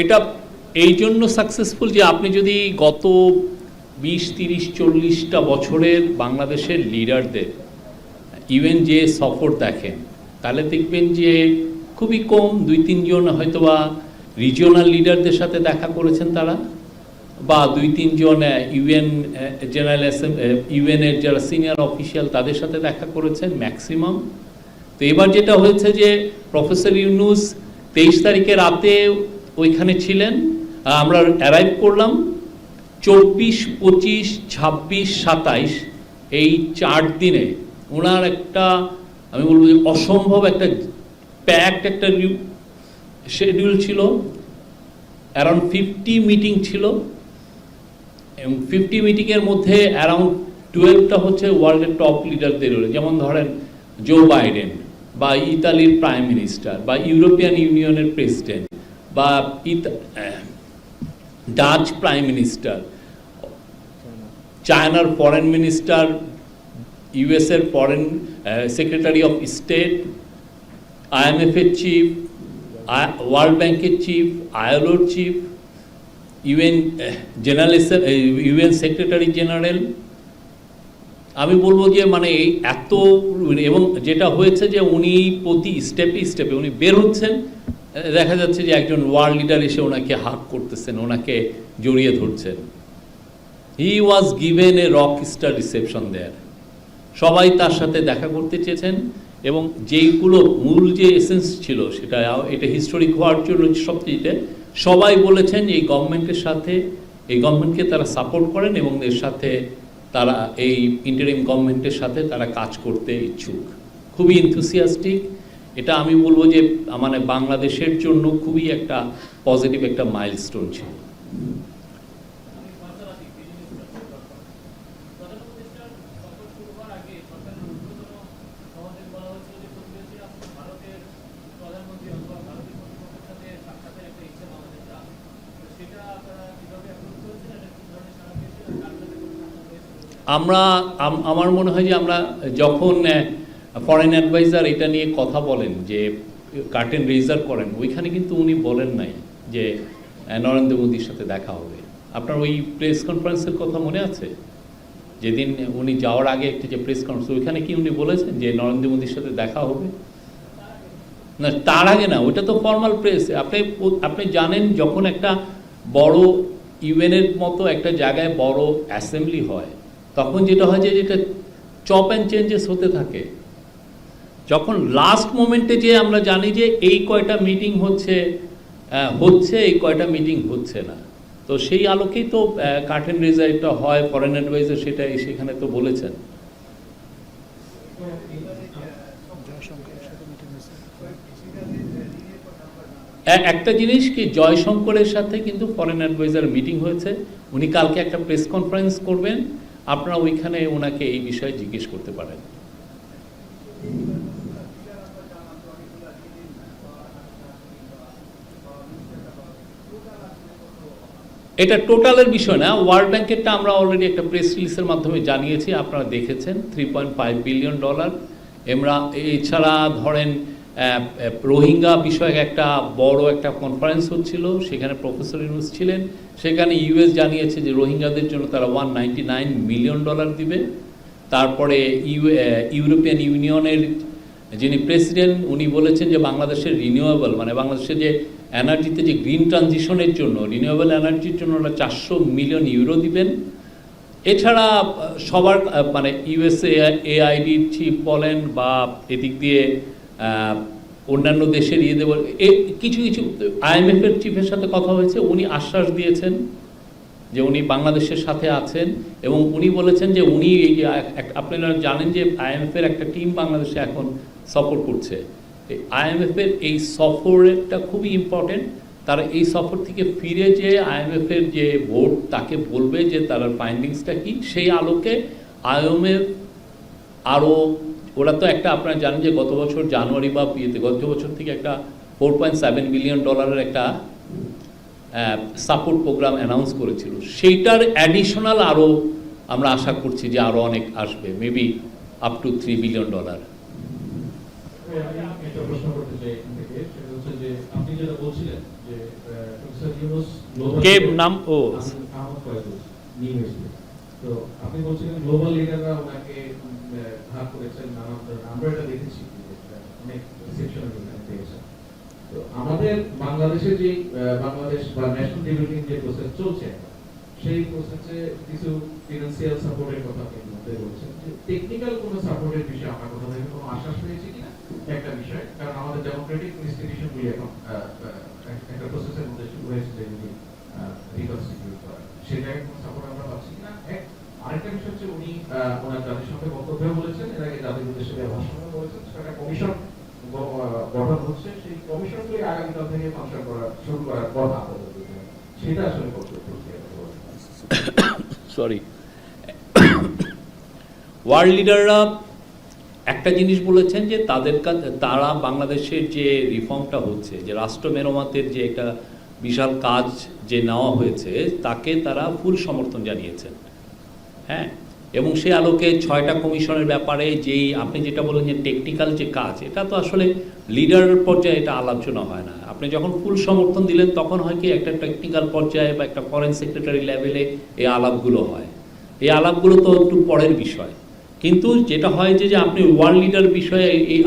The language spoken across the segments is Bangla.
এটা এই জন্য সাকসেসফুল যে আপনি যদি গত 20-30-40টা বছরের বাংলাদেশের লিডারদের ইভেন যে সফর দেখেন, তাহলে দেখবেন যে খুবই কম 2-3 জন হয়তোবা রিজিওনাল লিডারদের সাথে দেখা করেছেন তারা, বা 2-3 জন ইউএন জেনারেল ইউএনের যারা সিনিয়র অফিসিয়াল তাদের সাথে দেখা করেছেন ম্যাক্সিমাম। তো এবার যেটা হয়েছে যে প্রফেসর ইউনূস 23 তারিখে রাতে ওইখানে ছিলেন, আমরা অ্যারাইভ করলাম 24, 25, 26, 27 এই 4 দিনে ওনার একটা, আমি বলবো যে অসম্ভব একটা প্যাকড একটা শিডিউল ছিল। অ্যারাউন্ড 50 মিটিং ছিল এবং 50 মিটিংয়ের মধ্যে অ্যারাউন্ড 12টা হচ্ছে ওয়ার্ল্ডের টপ লিডারদের, যেমন ধরেন জো বাইডেন বা ইতালির প্রাইম মিনিস্টার বা ইউরোপিয়ান ইউনিয়নের প্রেসিডেন্ট বা ডাচ প্রাইম মিনিস্টার, চায়নার ফরেন মিনিস্টার, ইউএসের ফরেন সেক্রেটারি অফ স্টেট, আইএমএফের চিফ, ওয়ার্ল্ড ব্যাংকের চিফ, আইএলওর chief, UN general UN secretary general. আমি বলবো যে মানে এত, এবং যেটা হয়েছে যে উনি প্রতি স্টেপে স্টেপে উনি বের হচ্ছেন, দেখা যাচ্ছে যে একজন ওয়ার্ল্ড লিডার এসে ওনাকে হাগ করতেছেন, ওনাকে জড়িয়ে ধরছেন। He was given a rock star reception there. সবাই তার সাথে দেখা করতে চেয়েছেন এবং যেইগুলো মূল যে এসেন্স ছিল সেটা, এটা হিস্টোরিক হওয়ার জন্য সবচেয়ে সবাই বলেছেন যে এই গভর্নমেন্টের সাথে, এই গভর্নমেন্টকে তারা সাপোর্ট করেন এবং এর সাথে তারা এই ইন্টারিম গভর্নমেন্টের সাথে তারা কাজ করতে ইচ্ছুক, খুবই এনথুসিয়াস্টিক। এটা আমি বলবো যে মানে বাংলাদেশের জন্য খুবই একটা পজিটিভ একটা মাইলস্টোন ছিল। আমার মনে হয় যে আমরা যখন ফরেন অ্যাডভাইজার এটা নিয়ে কথা বলেন যে কার্টেন রেজার করেন, ওইখানে কিন্তু উনি বলেন নাই যে নরেন্দ্র মোদীর সাথে দেখা হবে। আপনার ওই প্রেস কনফারেন্সের কথা মনে আছে? যেদিন উনি যাওয়ার আগে একটি যে প্রেস কনফারেন্স, ওইখানে কি উনি বলেছেন যে নরেন্দ্র মোদীর সাথে দেখা হবে? না, তার আগে না, ওইটা তো ফর্মাল প্রেস। আপনি জানেন যখন একটা বড় ইউএনের মতো একটা জায়গায় বড় অ্যাসেম্বলি হয়, তখন যেটা হয় যে যেটা চপ অ্যান্ড চেঞ্জেস হতে থাকে। যখন লাস্ট মোমেন্টে যে আমরা জানি যে এই কয়টা মিটিং হচ্ছে, এই কয়টা মিটিং হচ্ছে না, তো সেই আলোকেই তো কার্টেন রেজারটা হয়। ফরেন অ্যাডভাইজার সেটা সেখানে তো বলেছেন। একটা জিনিস কি, জয়শঙ্করের সাথে কিন্তু ফরেন অ্যাডভাইজার মিটিং হয়েছে। উনি কালকে একটা প্রেস কনফারেন্স করবেন, আপনারা ওইখানে ওনাকে এই বিষয়ে জিজ্ঞেস করতে পারেন। এটা টোটালের বিষয় না, ওয়ার্ল্ড ব্যাংকেরটা আমরা অলরেডি একটা প্রেস রিলিজের মাধ্যমে জানিয়েছি, আপনারা দেখেছেন। $3.5 বিলিয়ন। এছাড়া ধরেন রোহিঙ্গা বিষয়ে একটা বড় একটা কনফারেন্স হচ্ছিল, সেখানে প্রফেসর ইউনূস ছিলেন। সেখানে ইউএস জানিয়েছে যে রোহিঙ্গাদের জন্য তারা $199 মিলিয়ন দিবে। তারপরে ইউরোপিয়ান ইউনিয়নের যিনি প্রেসিডেন্ট, উনি বলেছেন যে বাংলাদেশের রিনিউয়েবল, মানে বাংলাদেশের যে এনার্জিতে যে গ্রিন ট্রানজিশনের জন্য, রিনিউয়েবল এনার্জির জন্য ওরা 400 মিলিয়ন ইউরো দিবেন। এছাড়া সবার মানে এআইডির চিফ বলেন বা এদিক দিয়ে অন্যান্য দেশের দেবো, কিছু কিছু আইএমএফের চিফের সাথে কথা হয়েছে, উনি আশ্বাস দিয়েছেন যে উনি বাংলাদেশের সাথে আছেন এবং উনি বলেছেন যে উনি এই যে আপনারা জানেন যে আইএমএফের একটা টিম বাংলাদেশে এখন সফর করছে। আইএমএফের এই সফরটা খুবই ইম্পর্টেন্ট। তারা এই সফর থেকে ফিরে যে আইএমএফের যে বোর্ড তাকে বলবে যে তার ফাইন্ডিংসটা কি, সেই আলোকে আইএমএফ আরও, ওরা তো একটা আপনারা জানেন যে গত বছর জানুয়ারি বা গত বছর থেকে একটা $4.7 বিলিয়ন একটা সাপোর্ট প্রোগ্রাম অ্যানাউন্স করেছিল। সেইটার অ্যাডিশনাল আরও আমরা আশা করছি যে আরও অনেক আসবে, মেবি আপ টু $3 বিলিয়ন। আমি একটা প্রশ্ন করতে চাই এখান থেকে, সেটা হচ্ছে যে আপনি যেটা বলছিলেন যে প্রফেসর ইউনূস কে নাম ও আহমদ ফয়জুল নিউ ইউনিভার্সিটি, তো আপনি বলছিলেন গ্লোবাল লিডাররা ওনাকে ভাগ করেছেন নানান ধরনের, আমরা এটা দেখেছি অনেক রিসেপশন পেয়েছেন। তো আমাদের বাংলাদেশে যে বাংলাদেশ বা ন্যাশনাল ডিবেটিং যে প্রসেস চলছে সেই প্রসেসে কিছু ফিনান্সিয়াল সাপোর্টের কথা আপনি বলছেন, যে টেকনিক্যাল কোনো সাপোর্টের বিষয়ে আমরা কোথাও থেকে কোনো আশ্বাস পেয়েছি কিনা একটা বিষয়, কারণ আমাদের ডেমোক্রেটিক ইনস্টিটিউশনগুলি এখন একটা প্রসেসের মধ্যে শুরু হয়েছে যেগুলি রিকনস্টিটিউট করা, সেই জায়গায় কোনো সাপোর্ট আমরা পাচ্ছি কিনা। আরেকটা বিষয় হচ্ছে উনি ওনার জাতিসংঘে বক্তব্য বলেছেন, এর আগে জাতির উদ্দেশ্যে ব্যবহার সময় বলেছেন সেটা কমিশন গঠন হচ্ছে, সেই কমিশনগুলি আগামীকাল থেকে ফাংশন করা শুরু করার কথা সেটা আসলে সরি ওয়ার্ল্ড লিডাররা একটা জিনিস বলেছেন যে তারা বাংলাদেশের যে রিফর্মটা হচ্ছে, যে রাষ্ট্র মেরামতের যে একটা বিশাল কাজ যে নেওয়া হয়েছে তাকে তারা ফুল সমর্থন জানিয়েছেন। হ্যাঁ, এবং সে আলোকে 6টা কমিশনের ব্যাপারে যেই আপনি যেটা বলেন যে টেকনিক্যাল যে কাজ, এটা তো আসলে লিডারের পর্যায়ে এটা আলোচনা হয় না। আপনি যখন ফুল সমর্থন দিলেন তখন হয় কি একটা টেকনিক্যাল পর্যায়ে বা একটা ফরেন সেক্রেটারি লেভেলে এই আলাপগুলো হয়। এই আলাপগুলো তো একটু পরের বিষয়, কিন্তু যেটা হয় যে আপনি ওয়ার্ল্ড লিডার বিষয়ে এই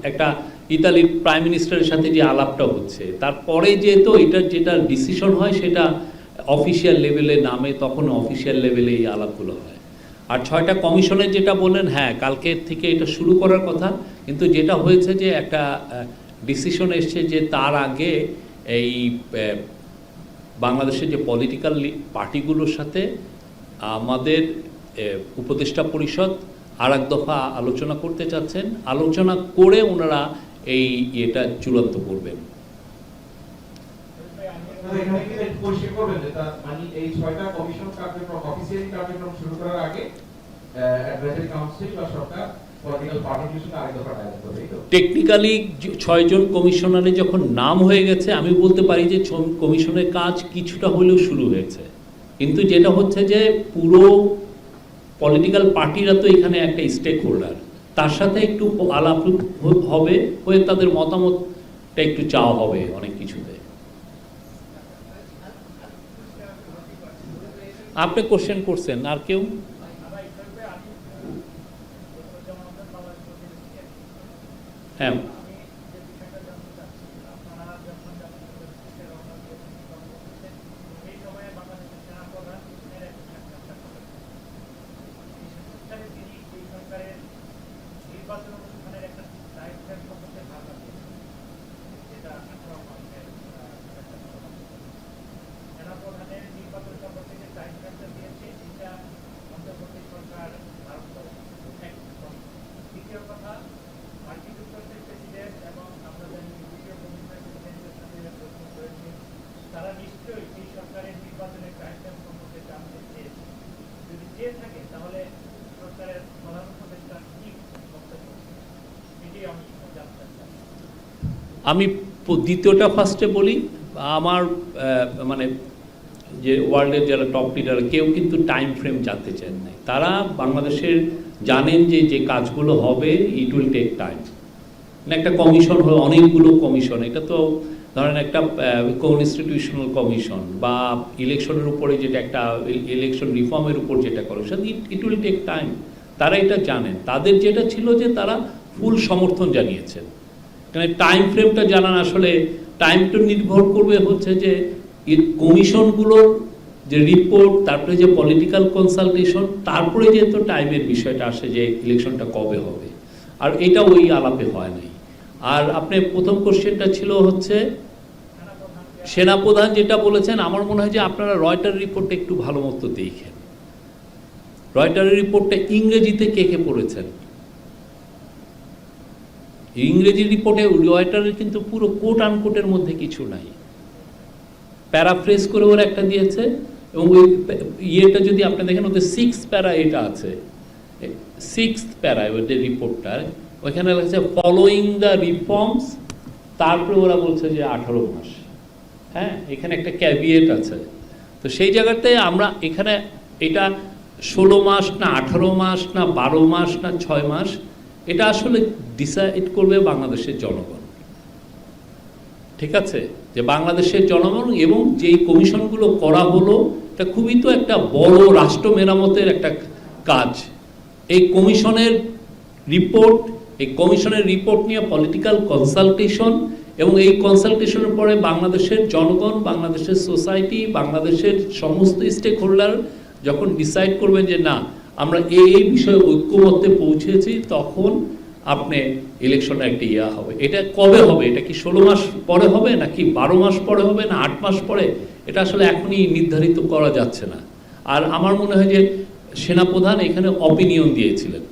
একটা ইতালির প্রাইম মিনিস্টারের সাথে যে আলাপটা হচ্ছে, তারপরে যেহেতু এটা যেটা ডিসিশন হয় সেটা অফিসিয়াল লেভেলে নামে, তখন অফিসিয়াল লেভেলে এই আলাপগুলো হয়। আর 6টা কমিশনের যেটা বললেন, হ্যাঁ কালকের থেকে এটা শুরু করার কথা, কিন্তু যেটা হয়েছে যে একটা ডিসিশন এসছে যে তার আগে এই বাংলাদেশের যে পলিটিক্যাল পার্টিগুলোর সাথে আমাদের উপদেষ্টা পরিষদ আর এক দফা আলোচনা করতে চাচ্ছেন, আলোচনা করে ওনারা এই এটা চূড়ান্ত করবেন। এই 6টা কমিশন কার্যক্রম অফিসিয়ালি কার্যক্রম শুরু করার আগে অ্যাডভাইজারি কাউন্সিল বা সরকার পলিটিক্যাল পার্টির সাথে আরেক দফা ডায়ালগ করবে। টেকনিক্যালি 6 জন কমিশনারে যখন নাম হয়ে গেছে, আমি বলতে পারি যে কমিশনের কাজ কিছুটা হলেও শুরু হয়েছে, কিন্তু যেটা হচ্ছে যে পুরো পলিটিক্যাল পার্টিরা তো এখানে একটা স্টেক হোল্ডার, তার সাথে একটু আলাপ হবে, হয়ে তাদের মতামতটা একটু চাওয়া হবে অনেক কিছুতে। আপনি কোশ্চেন করছেন, আর কেউ? হ্যাঁ, আমি দ্বিতীয়টা ফার্স্টে বলি। আমার মানে যে ওয়ার্ল্ডের যারা টপ লিডার কেউ কিন্তু টাইম ফ্রেম জানতে চান নাই। তারা বাংলাদেশের জানেন যে যে কাজগুলো হবে ইট উইল টেক টাইম। একটা কমিশন হলো, অনেকগুলো কমিশন, এটা তো ধরেন একটা কনস্টিটিউশনাল কমিশন বা ইলেকশনের উপরে যেটা একটা ইলেকশন রিফর্মের উপর যেটা commission, it will take time. তারা এটা জানেন। তাদের যেটা ছিল যে তারা ফুল সমর্থন জানিয়েছেন। কারণ টাইম ফ্রেমটা জানান, আসলে টাইমটা নির্ভর করবে হচ্ছে যে কমিশনগুলোর যে রিপোর্ট, তারপরে যে পলিটিক্যাল কনসালটেশন, তারপরে যেহেতু টাইমের বিষয়টা আসে যে ইলেকশনটা কবে হবে, আর এটা ওই আলাপে হয় নাই। আর আপনার প্রথম কোশ্চেনটা ছিল হচ্ছে সেনাপ্রধান যেটা বলেছেন, আমার মনে হয় যে আপনারা রয়টার রিপোর্টটা একটু ভালো মতো দেখেন। রয়টারের রিপোর্টটা ইংরেজিতে কে কে পড়েছেন? ইংরেজি রিপোর্টে রয়টারের কিন্তু পুরো কোট আনকোটের মধ্যে কিছু নাই, প্যারাফ্রেজ করে ওরা একটা দিয়েছে। এবং ওই ইয়েটা যদি আপনি দেখেন, ওদের 6th প্যারা এটা আছে, 6th প্যারা ওদের রিপোর্টটার, ওইখানে লেগেছে ফলোয়িং দ্য রিফর্মস, তারপরে ওরা বলছে যে 18 মাস। হ্যাঁ, এখানে একটা ক্যাভিয়েট আছে। তো সেই জায়গাতে আমরা এখানে এটা 16 মাস না 18 মাস না 12 মাস না 6 মাস, এটা আসলে ডিসাইড করবে বাংলাদেশের জনগণ। ঠিক আছে, যে বাংলাদেশের জনগণ এবং যেই কমিশনগুলো করা হলো এটা খুবই তো একটা বড় রাষ্ট্র মেরামতের একটা কাজ। এই কমিশনের রিপোর্ট নিয়ে পলিটিক্যাল কনসালটেশন, এবং এই কনসালটেশনের পরে বাংলাদেশের জনগণ, বাংলাদেশের সোসাইটি, বাংলাদেশের সমস্ত স্টেক হোল্ডার যখন ডিসাইড করবেন যে না আমরা এই বিষয়ে ঐক্যমত্যে পৌঁছেছি, তখন আপনি ইলেকশনে একটা ইয়া হবে। এটা কবে হবে? এটা কি 16 মাস পরে হবে, নাকি 12 মাস পরে হবে, না 8 মাস পরে? এটা আসলে এখনই নির্ধারিত করা যাচ্ছে না। আর আমার মনে হয় যে সেনাপ্রধান এখানে অপিনিয়ন দিয়েছিলেন।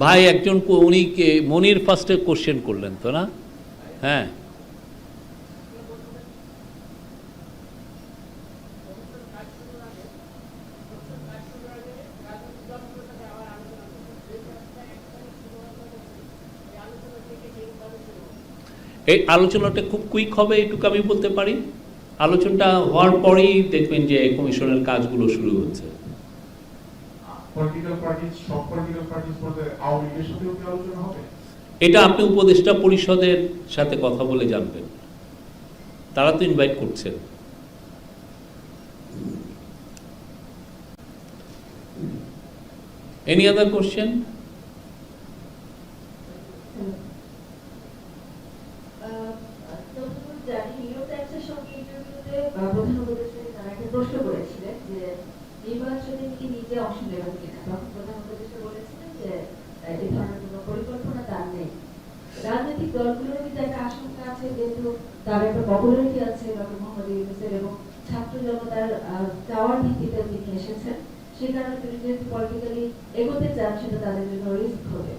ভাই একজন উনি মনির ফার্স্টে কোশ্চেন করলেন তো না? হ্যাঁ, এই আলোচনাটা খুব কুইক হবে, এটুকু আমি বলতে পারি। আলোচনাটা হওয়ার পরেই দেখবেন যে কমিশনের কাজগুলো শুরু হচ্ছে। পলিটিক্যাল পার্টিজ, সব পলিটিক্যাল পার্টিজ বলতে আওয়ামী লীগের সাথেও কি আলোচনা হবে? এটা আপনি উপদেষ্টা পরিষদের সাথে কথা বলে জানবেন, তারা তো ইনভাইট করছেন। Any other question? প্রধান উপদেষ্টা তারা একটা প্রশ্ন করেছিলেন যে নির্বাচনে কি নিজে অংশ নেবেন কিনা, তখন প্রধান উপদেষ্টা বলেছিলেন যে এই ধরনের কোনো পরিকল্পনা তার নেই। রাজনৈতিক দলগুলোর কিন্তু একটা আশঙ্কা আছে, যেহেতু তার একটা পপুলারিটি আছে ডক্টর মোহাম্মদ ইউনূসের, এবং ছাত্র জনতার চাওয়ার ভিত্তিতে তিনি এসেছেন, সেই কারণে তিনি যেহেতু পলিটিক্যালি এগোতে চান সেটা তাদের জন্য রিস্ক হবে।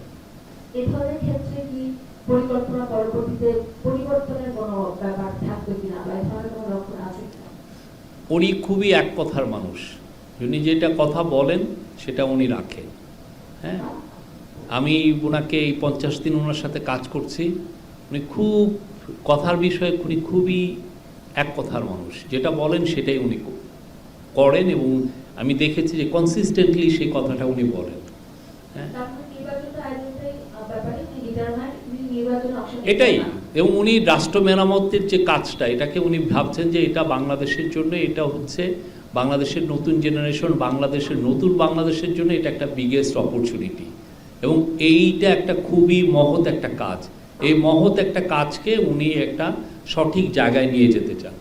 এ ধরনের ক্ষেত্রে কি পরিকল্পনা পরবর্তীতে পরিবর্তনের কোনো ব্যাপার থাকবে কিনা, বা এই ধরনের কোনো লক্ষণ আছে কিনা? উনি খুবই এক কথার মানুষ, উনি যেটা কথা বলেন সেটা উনি রাখেন। হ্যাঁ, আমি ওনাকে এই 50 দিন ওনার সাথে কাজ করছি, উনি খুব কথার বিষয়ে উনি খুবই এক কথার মানুষ, যেটা বলেন সেটাই উনি করেন, এবং আমি দেখেছি যে কনসিস্টেন্টলি সেই কথাটা উনি বলেন। হ্যাঁ, এটাই, এবং উনি রাষ্ট্র মেরামতের যে কাজটা, এটাকে উনি ভাবছেন যে এটা বাংলাদেশের জন্য, এটা হচ্ছে বাংলাদেশের নতুন জেনারেশন, বাংলাদেশের জন্য এটা একটা বিগেস্ট অপরচুনিটি, এবং এইটা একটা খুবই মহৎ একটা কাজ। এই মহৎ একটা কাজকে উনি একটা সঠিক জায়গায় নিয়ে যেতে চান।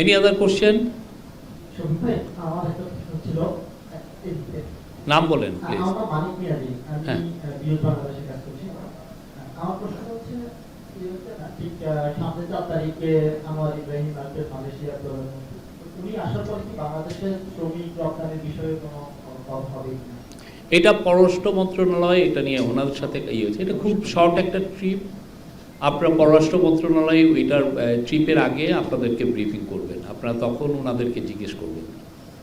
Any other question? আমার একটা প্রশ্ন ছিল, নাম বলেন প্লিজ। আমার মানিক মিয়াদি, হ্যাঁ, আমি বিউজ বাংলাদেশে কাজ করছি। আমার প্রশ্ন হচ্ছে ঠিক সামনে 4 তারিখে আমার ইব্রাহিম আসবেন মালয়েশিয়ার প্রধানমন্ত্রী, উনি আসার পরে কি বাংলাদেশের শ্রমিক রপ্তানির বিষয়ে কোনো কথা হবে কিনা? এটা পররাষ্ট্র মন্ত্রণালয় এটা নিয়ে ওনাদের সাথে ইয়ে হয়েছে। এটা খুব শর্ট একটা ট্রিপ, আপনারা পররাষ্ট্র মন্ত্রণালয় এটার ট্রিপের আগে আপনাদেরকে ব্রিফিং করবেন, আপনারা তখন ওনাদেরকে জিজ্ঞেস করবেন।